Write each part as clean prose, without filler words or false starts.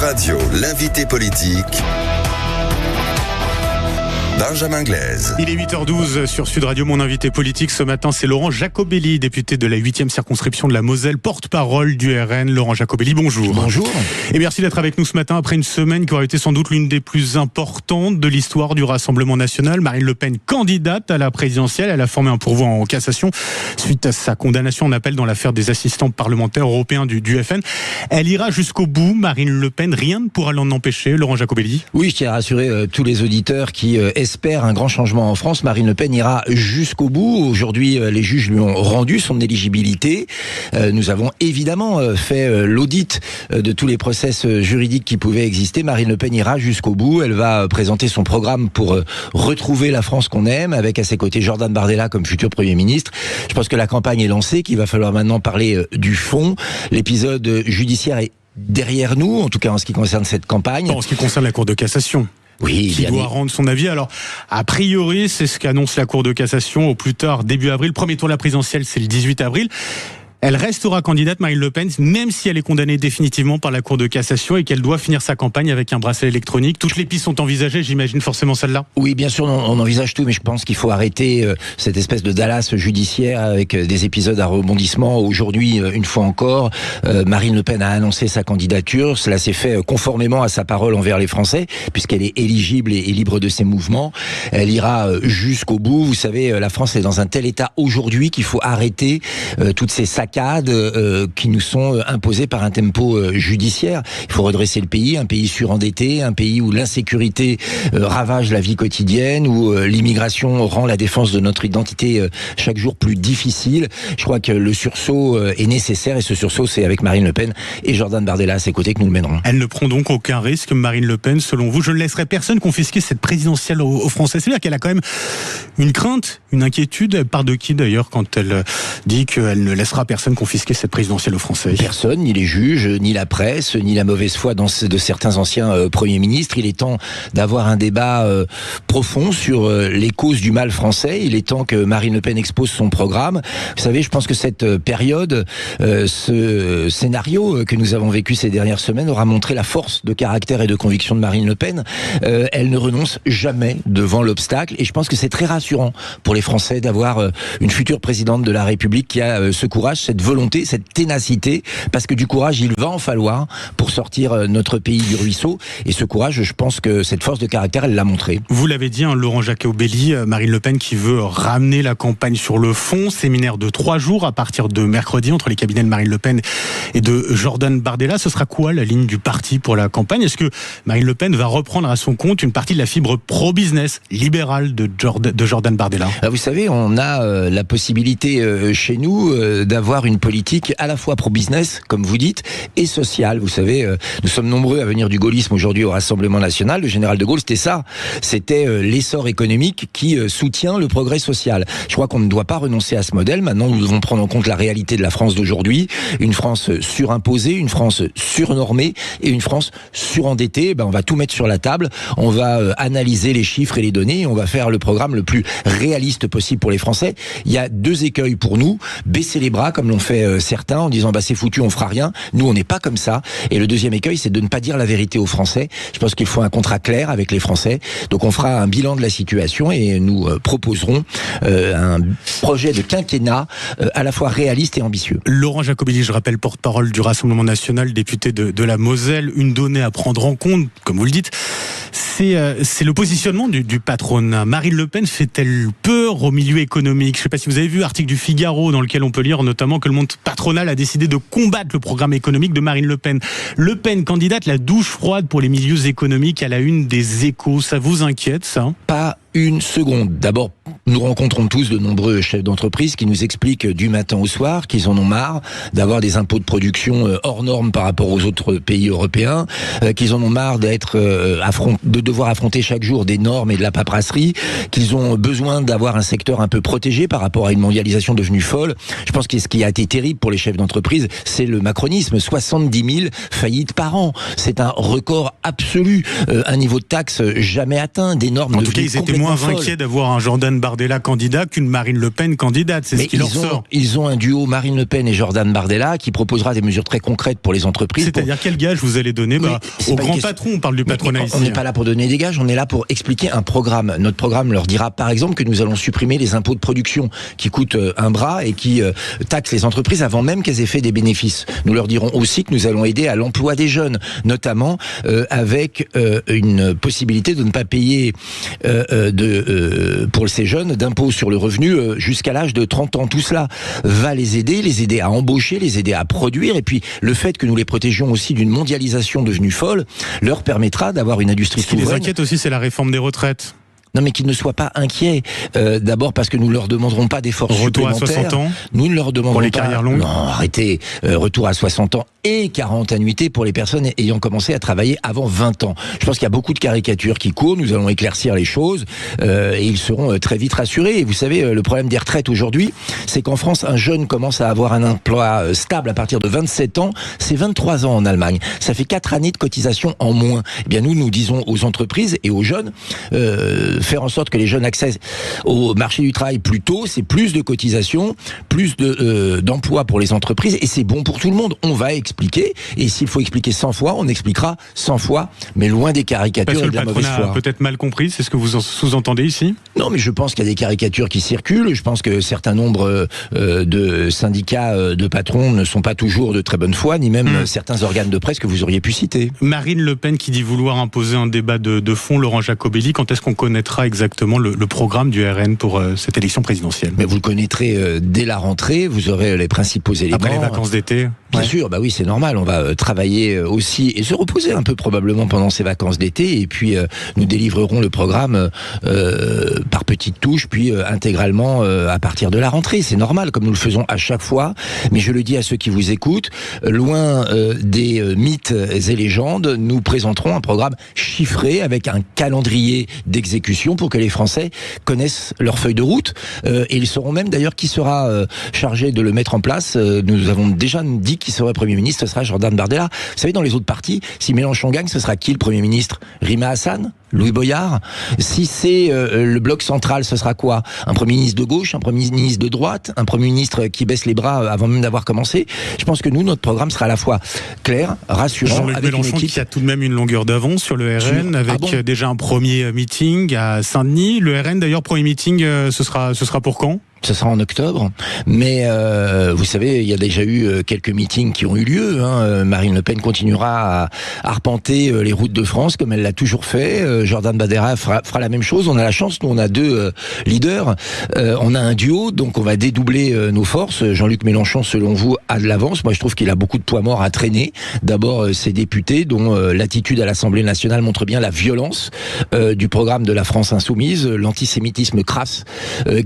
Radio, l'invité politique, Benjamin Glaise. Il est 8h12 sur Sud Radio. Mon invité politique ce matin, c'est Laurent Jacobelli, député de la 8e circonscription de la Moselle, porte-parole du RN. Laurent Jacobelli, bonjour. Bonjour. Et merci d'être avec nous ce matin après une semaine qui aurait été sans doute l'une des plus importantes de l'histoire du Rassemblement national. Marine Le Pen, candidate à la présidentielle, elle a formé un pourvoi en cassation suite à sa condamnation en appel dans l'affaire des assistants parlementaires européens du FN. Elle ira jusqu'au bout, Marine Le Pen. Rien ne pourra l'en empêcher, Laurent Jacobelli. Oui, je tiens à rassurer tous les auditeurs qui espère un grand changement en France. Marine Le Pen ira jusqu'au bout. Aujourd'hui, les juges lui ont rendu son éligibilité. Nous avons évidemment fait l'audit de tous les process juridiques qui pouvaient exister. Marine Le Pen ira jusqu'au bout. Elle va présenter son programme pour retrouver la France qu'on aime, avec à ses côtés Jordan Bardella comme futur Premier ministre. Je pense que la campagne est lancée, qu'il va falloir maintenant parler du fond. L'épisode judiciaire est derrière nous, en tout cas en ce qui concerne cette campagne. En ce qui concerne la Cour de cassation. Oui, qui doit rendre son avis. Alors, a priori, c'est ce qu'annonce la Cour de cassation au plus tard début avril. Premier tour de la présidentielle, c'est le 18 avril. Elle restera candidate, Marine Le Pen, même si elle est condamnée définitivement par la Cour de cassation et qu'elle doit finir sa campagne avec un bracelet électronique. Toutes les pistes sont envisagées, j'imagine forcément celle-là. Oui, bien sûr, on envisage tout, mais je pense qu'il faut arrêter cette espèce de Dallas judiciaire avec des épisodes à rebondissement. Aujourd'hui, une fois encore, Marine Le Pen a annoncé sa candidature. Cela s'est fait conformément à sa parole envers les Français, puisqu'elle est éligible et libre de ses mouvements. Elle ira jusqu'au bout. Vous savez, la France est dans un tel état aujourd'hui qu'il faut arrêter toutes ces saccades qui nous sont imposées par un tempo judiciaire. Il faut redresser le pays, un pays surendetté, un pays où l'insécurité ravage la vie quotidienne, où l'immigration rend la défense de notre identité chaque jour plus difficile. Je crois que le sursaut est nécessaire, et ce sursaut, c'est avec Marine Le Pen et Jordan Bardella à ses côtés que nous le mènerons. Elle ne prend donc aucun risque, Marine Le Pen, selon vous. Je ne laisserai personne confisquer cette présidentielle aux Français. C'est-à-dire qu'elle a quand même une crainte, une inquiétude. Elle part de qui d'ailleurs quand elle dit qu'elle ne laissera personne confisquer cette présidentielle aux Français? Personne, ni les juges, ni la presse, ni la mauvaise foi de certains anciens premiers ministres. Il est temps d'avoir un débat profond sur les causes du mal français. Il est temps que Marine Le Pen expose son programme. Vous savez, je pense que cette période, ce scénario que nous avons vécu ces dernières semaines aura montré la force de caractère et de conviction de Marine Le Pen. Elle ne renonce jamais devant l'obstacle, et je pense que c'est très rassurant pour les Français d'avoir une future présidente de la République qui a ce courage, cette volonté, cette ténacité, parce que du courage, il va en falloir pour sortir notre pays du ruisseau. Et ce courage, je pense que cette force de caractère, elle l'a montré. Vous l'avez dit, Laurent Jacobelli, Marine Le Pen qui veut ramener la campagne sur le fond. Séminaire de 3 jours à partir de mercredi entre les cabinets de Marine Le Pen et de Jordan Bardella. Ce sera quoi la ligne du parti pour la campagne? Est-ce que Marine Le Pen va reprendre à son compte une partie de la fibre pro-business libérale de Jordan Bardella? Vous savez, on a la possibilité chez nous d'avoir une politique à la fois pro-business, comme vous dites, et sociale. Vous savez, nous sommes nombreux à venir du gaullisme aujourd'hui au Rassemblement national. Le général de Gaulle, c'était ça. C'était l'essor économique qui soutient le progrès social. Je crois qu'on ne doit pas renoncer à ce modèle. Maintenant, nous devons prendre en compte la réalité de la France d'aujourd'hui. Une France surimposée, une France surnormée et une France surendettée. On va tout mettre sur la table. On va analyser les chiffres et les données. Et on va faire le programme le plus réaliste possible pour les Français. Il y a 2 écueils pour nous. Baisser les bras, comme l'ont fait certains, en disant c'est foutu, on fera rien. Nous, on n'est pas comme ça. Et le deuxième écueil, c'est de ne pas dire la vérité aux Français. Je pense qu'il faut un contrat clair avec les Français. Donc on fera un bilan de la situation et nous proposerons un projet de quinquennat à la fois réaliste et ambitieux. Laurent Jacobelli, je rappelle, porte-parole du Rassemblement national, député de la Moselle. Une donnée à prendre en compte, comme vous le dites, c'est le positionnement du patronat. Marine Le Pen fait-elle peur au milieu économique? Je ne sais pas si vous avez vu l'article du Figaro dans lequel on peut lire notamment que le monde patronal a décidé de combattre le programme économique de Marine Le Pen. Le Pen, candidate, la douche froide pour les milieux économiques à la une des Échos. Ça vous inquiète, ça? Pas une seconde. D'abord, nous rencontrons tous de nombreux chefs d'entreprise qui nous expliquent du matin au soir qu'ils en ont marre d'avoir des impôts de production hors normes par rapport aux autres pays européens, qu'ils en ont marre de devoir affronter chaque jour des normes et de la paperasserie, qu'ils ont besoin d'avoir un secteur un peu protégé par rapport à une mondialisation devenue folle. Je pense que ce qui a été terrible pour les chefs d'entreprise, c'est le macronisme. 70 000 faillites par an. C'est un record absolu. Un niveau de taxe jamais atteint, des normes en tout cas, ils étaient moins inquiets d'avoir un Jordan Bardella candidat qu'une Marine Le Pen candidate. C'est ce qui leur sort. Ils ont un duo Marine Le Pen et Jordan Bardella qui proposera des mesures très concrètes pour les entreprises. C'est-à-dire quel gage vous allez donner aux grands patrons? On parle du patronat ici. On n'est pas là pour donner des gages, on est là pour expliquer un programme. Notre programme leur dira par exemple que nous allons supprimer les impôts de production qui coûtent un bras et qui taxent les entreprises avant même qu'elles aient fait des bénéfices. Nous leur dirons aussi que nous allons aider à l'emploi des jeunes, notamment avec une possibilité de ne pas payer pour ces jeunes d'impôts sur le revenu jusqu'à l'âge de 30 ans. Tout cela va les aider à embaucher, les aider à produire, et puis le fait que nous les protégions aussi d'une mondialisation devenue folle leur permettra d'avoir une industrie souveraine. Ce qui les inquiète aussi, c'est la réforme des retraites. Non, mais qu'ils ne soient pas inquiets. D'abord parce que nous ne leur demanderons pas d'efforts supplémentaires. Retour à 60 ans. Nous ne leur demanderons pour les pas. Carrières longues. Non, arrêtez. Retour à 60 ans et 40 annuités pour les personnes ayant commencé à travailler avant 20 ans. Je pense qu'il y a beaucoup de caricatures qui courent. Nous allons éclaircir les choses et ils seront très vite rassurés. Et vous savez, le problème des retraites aujourd'hui, c'est qu'en France, un jeune commence à avoir un emploi stable à partir de 27 ans. C'est 23 ans en Allemagne. Ça fait 4 années de cotisation en moins. Eh bien, nous disons aux entreprises et aux jeunes, faire en sorte que les jeunes accèdent au marché du travail plus tôt, c'est plus de cotisations, plus d'emplois pour les entreprises, et c'est bon pour tout le monde. On va expliquer, et s'il faut expliquer 100 fois, on expliquera 100 fois, mais loin des caricatures et de la mauvaise foi. Parce que le patronat a peut-être mal compris, c'est ce que vous sous-entendez ici? Non, mais je pense qu'il y a des caricatures qui circulent. Je pense que certains nombres de syndicats de patrons ne sont pas toujours de très bonne foi, ni même certains organes de presse que vous auriez pu citer. Marine Le Pen qui dit vouloir imposer un débat de fond, Laurent Jacobelli, quand est-ce qu'on connaîtra exactement le programme du RN pour cette élection présidentielle? Mais vous le connaîtrez dès la rentrée, vous aurez les principaux éléments. Après les vacances d'été? Bien sûr, bah oui, c'est normal, on va travailler aussi et se reposer un peu probablement pendant ces vacances d'été, et puis nous délivrerons le programme par petites touches, puis intégralement à partir de la rentrée. C'est normal, comme nous le faisons à chaque fois, mais je le dis à ceux qui vous écoutent, loin des mythes et légendes, nous présenterons un programme chiffré avec un calendrier d'exécution pour que les Français connaissent leur feuille de route, et ils sauront même d'ailleurs qui sera chargé de le mettre en place. Nous avons déjà dit qui serait Premier ministre, ce sera Jordan Bardella. Vous savez, dans les autres partis, si Mélenchon gagne, ce sera qui le Premier ministre? Rima Hassan? Louis Boyard? Si c'est le bloc central, ce sera quoi? Un Premier ministre de gauche, un Premier ministre de droite, un Premier ministre qui baisse les bras avant même d'avoir commencé? Je pense que nous, notre programme sera à la fois clair, rassurant, Jean-Luc avec Mélenchon une équipe qui a tout de même une longueur d'avance sur le RN, avec déjà un premier meeting à Saint-Denis. Le RN, d'ailleurs, premier meeting, ce sera pour quand? Ce sera en octobre, mais vous savez, il y a déjà eu quelques meetings qui ont eu lieu. Marine Le Pen continuera à arpenter les routes de France comme elle l'a toujours fait. Jordan Bardella fera la même chose. On a la chance, nous on a deux leaders, on a un duo, donc on va dédoubler nos forces. Jean-Luc Mélenchon, selon vous, a de l'avance. Moi je trouve qu'il a beaucoup de poids morts à traîner. D'abord ses députés, dont l'attitude à l'Assemblée nationale montre bien la violence du programme de la France insoumise, l'antisémitisme crasse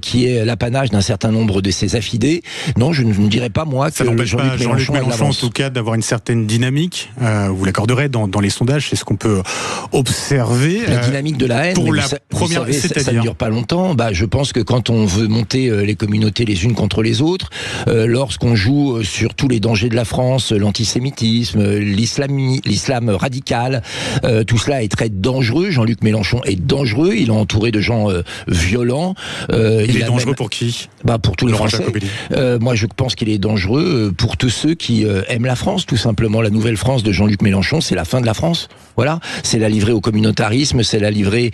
qui est l'apanage d'un certain nombre de ses affidés. Non, je ne dirais pas moi ça que n'empêche pas Jean-Luc Mélenchon en tout cas d'avoir une certaine dynamique. Vous l'accorderez dans les sondages, c'est ce qu'on peut observer. La dynamique de la haine. Pour la première, ça ne dure pas longtemps. Je pense que quand on veut monter les communautés les unes contre les autres, lorsqu'on joue sur tous les dangers de la France, l'antisémitisme, l'islam radical, tout cela est très dangereux. Jean-Luc Mélenchon est dangereux. Il est entouré de gens violents. Il est dangereux pour qui? Pour tous les Français. Moi, je pense qu'il est dangereux pour tous ceux qui aiment la France, tout simplement. La nouvelle France de Jean-Luc Mélenchon, c'est la fin de la France. Voilà. C'est la livrée au communautarisme, c'est la livrée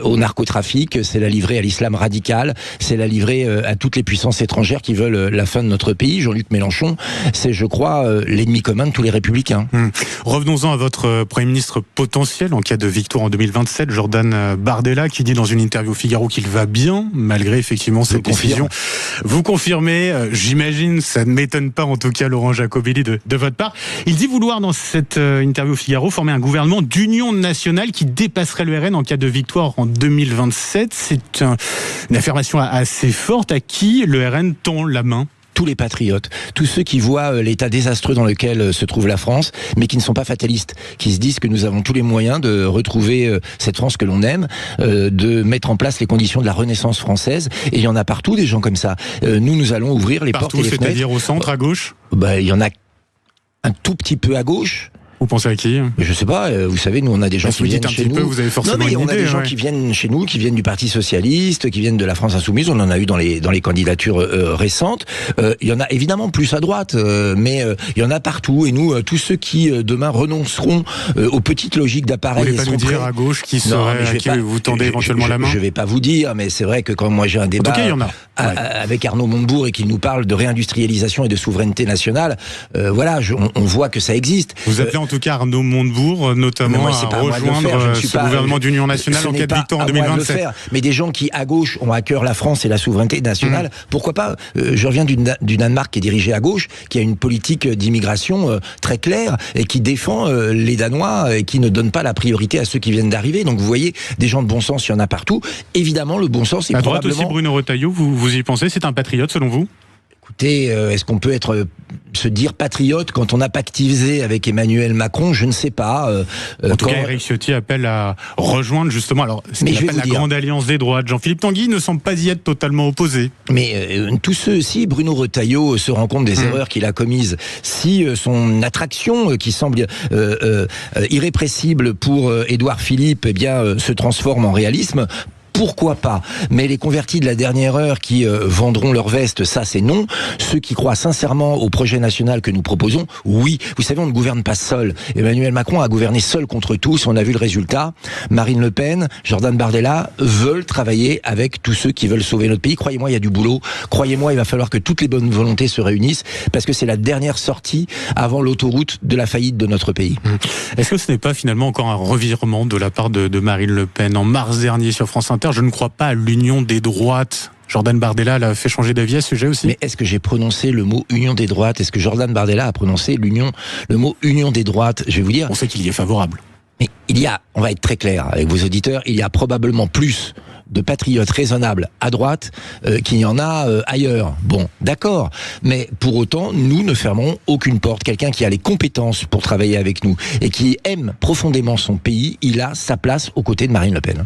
au narcotrafic, c'est la livrée à l'islam radical, c'est la livrée à toutes les puissances étrangères qui veulent la fin de notre pays. Jean-Luc Mélenchon, c'est, je crois, l'ennemi commun de tous les républicains. Revenons-en à votre Premier ministre potentiel en cas de victoire en 2027, Jordan Bardella, qui dit dans une interview au Figaro qu'il va bien, malgré effectivement cette décision. Vous confirmez, j'imagine, ça ne m'étonne pas en tout cas, Laurent Jacobelli, de votre part. Il dit vouloir, dans cette interview au Figaro, former un gouvernement d'union nationale qui dépasserait le RN en cas de victoire en 2027. C'est une affirmation assez forte. À qui le RN tend la main? Tous les patriotes, tous ceux qui voient l'état désastreux dans lequel se trouve la France, mais qui ne sont pas fatalistes, qui se disent que nous avons tous les moyens de retrouver cette France que l'on aime, de mettre en place les conditions de la Renaissance française. Et il y en a partout des gens comme ça. Nous allons ouvrir les portes et les fenêtres. C'est-à-dire au centre, à gauche? Il y en a un tout petit peu à gauche. Vous pensez à qui? Je sais pas, vous savez, nous on a des gens qui viennent chez nous. Vous avez forcément on a des gens qui viennent chez nous, qui viennent du Parti Socialiste, qui viennent de la France Insoumise, on en a eu dans les candidatures récentes. Il y en a évidemment plus à droite, mais il y en a partout, et nous, tous ceux qui demain renonceront aux petites logiques d'appareil... Vous voulez pas nous dire à gauche qui serait, à qui vous tendez éventuellement la main? Je vais pas vous dire, mais c'est vrai que quand moi j'ai un débat avec Arnaud Montebourg et qu'il nous parle de réindustrialisation et de souveraineté nationale, voilà, on voit que ça existe. Vous appelez en tout cas Arnaud Montebourg, notamment, à rejoindre ce gouvernement d'union nationale en cas de victoire en 2027. Mais des gens qui, à gauche, ont à cœur la France et la souveraineté nationale, pourquoi pas? Je reviens du Danemark qui est dirigé à gauche, qui a une politique d'immigration très claire et qui défend les Danois et qui ne donne pas la priorité à ceux qui viennent d'arriver. Donc vous voyez, des gens de bon sens, il y en a partout. Évidemment, le bon sens est probablement... À droite aussi, Bruno Retailleau, vous y pensez? C'est un patriote selon vous? Écoutez, est-ce qu'on peut se dire patriote quand on a pactisé avec Emmanuel Macron? Je ne sais pas. En tout cas, Éric Ciotti appelle à rejoindre justement, alors ce qu'il appelle la grande alliance des droites. Jean-Philippe Tanguy ne semble pas y être totalement opposé. Mais tous ceux, si Bruno Retailleau se rend compte des erreurs qu'il a commises, si son attraction qui semble irrépressible pour Édouard Philippe, eh bien, se transforme en réalisme, pourquoi pas? Mais les convertis de la dernière heure qui vendront leur veste, ça c'est non. Ceux qui croient sincèrement au projet national que nous proposons, oui. Vous savez, on ne gouverne pas seul. Emmanuel Macron a gouverné seul contre tous, on a vu le résultat. Marine Le Pen, Jordan Bardella veulent travailler avec tous ceux qui veulent sauver notre pays. Croyez-moi, il y a du boulot. Croyez-moi, il va falloir que toutes les bonnes volontés se réunissent, parce que c'est la dernière sortie avant l'autoroute de la faillite de notre pays. Est-ce que ce n'est pas finalement encore un revirement de la part de Marine Le Pen? En mars dernier sur France Inter, je ne crois pas à l'union des droites. Jordan Bardella l'a fait changer d'avis à ce sujet aussi. Mais est-ce que j'ai prononcé le mot union des droites? Est-ce que Jordan Bardella a prononcé le mot union des droites? Je vais vous dire. On sait qu'il y est favorable. Mais on va être très clair avec vos auditeurs, il y a probablement plus de patriotes raisonnables à droite qu'il y en a ailleurs. Bon, d'accord. Mais pour autant, nous ne fermerons aucune porte. Quelqu'un qui a les compétences pour travailler avec nous et qui aime profondément son pays, il a sa place aux côtés de Marine Le Pen.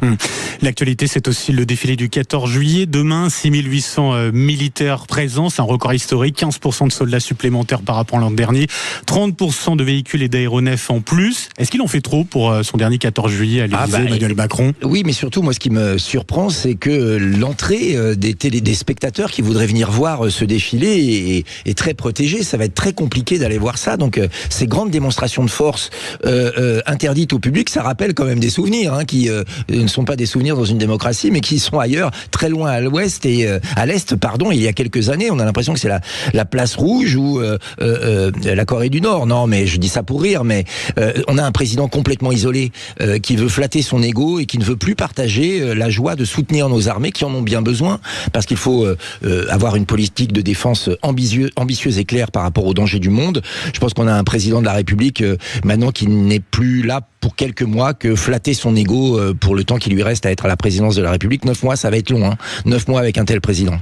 L'actualité, c'est aussi le défilé du 14 juillet. Demain, 6800 militaires présents. C'est un record historique. 15% de soldats supplémentaires par rapport à l'an dernier. 30% de véhicules et d'aéronefs en plus. Est-ce qu'il en fait trop pour son dernier 14 juillet à l'Élysée, Emmanuel Macron? Oui, mais surtout, moi, ce qui me surprend, c'est que l'entrée des spectateurs qui voudraient venir voir ce défilé est très protégée. Ça va être très compliqué d'aller voir ça. Donc, ces grandes démonstrations de force interdites au public, ça rappelle quand même des souvenirs, qui ne sont pas des souvenirs dans une démocratie, mais qui sont ailleurs, très loin à l'ouest et à l'est, pardon. Il y a quelques années, on a l'impression que c'est la place rouge ou la Corée du Nord. Non, mais je dis ça pour rire, mais on a un président complètement isolé qui veut flatter son ego et qui ne veut plus partager la joie de soutenir nos armées qui en ont bien besoin, parce qu'il faut avoir une politique de défense ambitieuse et claire par rapport aux dangers du monde. Je pense qu'on a un président de la République maintenant qui n'est plus là pour quelques mois que flatter son ego pour le temps qui lui reste à être à la présidence de la République. 9 mois, ça va être long. 9 mois avec un tel président.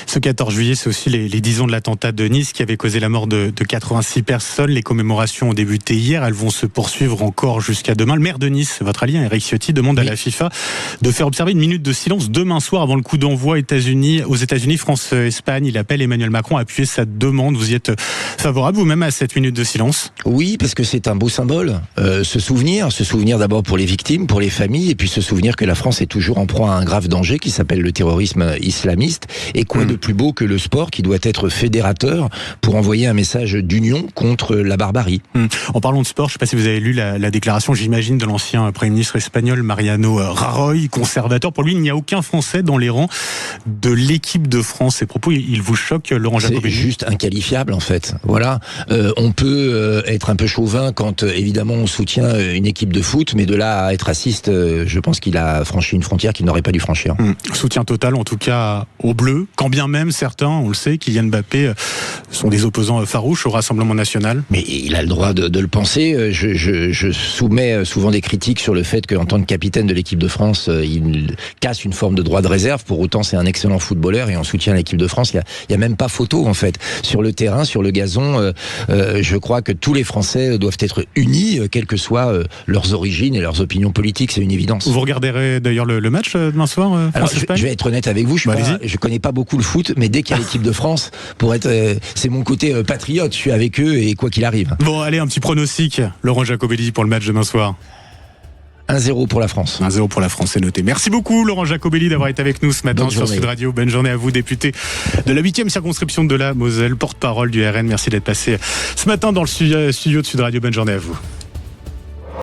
Ce 14 juillet, c'est aussi les 10 ans de l'attentat de Nice qui avait causé la mort de 86 personnes. Les commémorations ont débuté hier. Elles vont se poursuivre encore jusqu'à demain. Le maire de Nice, votre allié, Éric Ciotti, demande à la FIFA de faire observer une minute de silence demain soir avant le coup d'envoi aux États-Unis, France-Espagne. Il appelle Emmanuel Macron à appuyer sa demande. Vous y êtes favorable vous-même à cette minute de silence? Oui, parce que c'est un beau symbole. Se souvenir d'abord pour les victimes, pour les familles, et puis se souvenir que la France est toujours en proie à un grave danger qui s'appelle le terrorisme islamiste. Et quoi de plus beau que le sport qui doit être fédérateur pour envoyer un message d'union contre la barbarie. En parlant de sport, je ne sais pas si vous avez lu la déclaration, j'imagine, de l'ancien Premier ministre espagnol Mariano Rajoy, conservateur. Pour lui, il n'y a aucun Français dans les rangs de l'équipe de France. Ces propos, ils vous choquent, Laurent Jacobelli? C'est juste inqualifiable, en fait. Voilà. On peut être un peu chauvin quand, évidemment, on soutient une équipe de foot, mais de là à être raciste, je pense qu'il a franchi une frontière qu'il n'aurait pas dû franchir. Soutien total, en tout cas, aux Bleus, quand bien même certains, on le sait, Kylian Mbappé sont des opposants farouches au Rassemblement national. Mais il a le droit de le penser. Je soumets souvent des critiques sur le fait qu'en tant que capitaine de l'équipe de France, il casse une forme de droit de réserve. Pour autant, c'est un excellent footballeur et on soutient l'équipe de France. Il y a même pas photo, en fait. Sur le terrain, sur le gazon, je crois que tous les Français doivent être unis, quelle que soit leurs origines et leurs opinions politiques, c'est une évidence. Vous regarderez d'ailleurs le match demain soir, Alors, France-Espagne ? je vais être honnête avec vous, je connais pas beaucoup le foot, mais dès qu'il y a l'équipe de France, c'est mon côté patriote, je suis avec eux et quoi qu'il arrive. Bon, allez, un petit pronostic, Laurent Jacobelli, pour le match demain soir. 1-0 pour la France. 1-0 pour la France, c'est noté. Merci beaucoup, Laurent Jacobelli, d'avoir été avec nous ce matin sur Sud Radio. Bonne journée à vous, député de la 8e circonscription de la Moselle, porte-parole du RN. Merci d'être passé ce matin dans le studio de Sud Radio. Bonne journée à vous.